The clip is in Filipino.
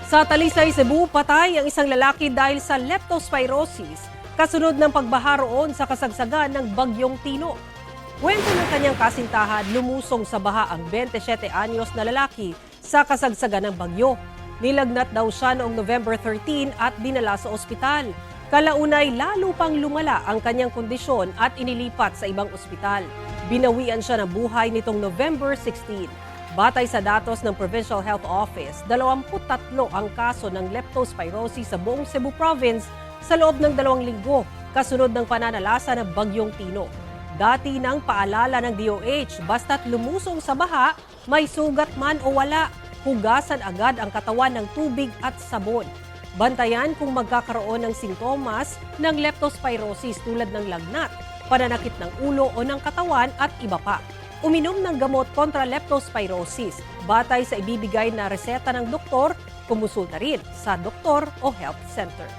Sa Talisay, Cebu, patay ang isang lalaki dahil sa leptospirosis, kasunod ng pagbaha roon sa kasagsagan ng Bagyong Tino. Kwento ng kanyang kasintahan, lumusong sa baha ang 27 anyos na lalaki sa kasagsagan ng bagyo. Nilagnat daw siya noong November 13 at dinala sa ospital. Kalaunay, lalo pang lumala ang kanyang kondisyon at inilipat sa ibang ospital. Binawian siya ng buhay nitong November 16. Batay sa datos ng Provincial Health Office, 23 ang kaso ng leptospirosis sa buong Cebu Province sa loob ng 2 linggo, kasunod ng pananalasa ng Bagyong Tino. Dati nang paalala ng DOH, basta't lumusong sa baha, may sugat man o wala, hugasan agad ang katawan ng tubig at sabon. Bantayan kung magkakaroon ng sintomas ng leptospirosis tulad ng lagnat, pananakit ng ulo o ng katawan at iba pa. Uminom ng gamot kontra leptospirosis, batay sa ibibigay na reseta ng doktor, kumonsulta rin sa doktor o health center.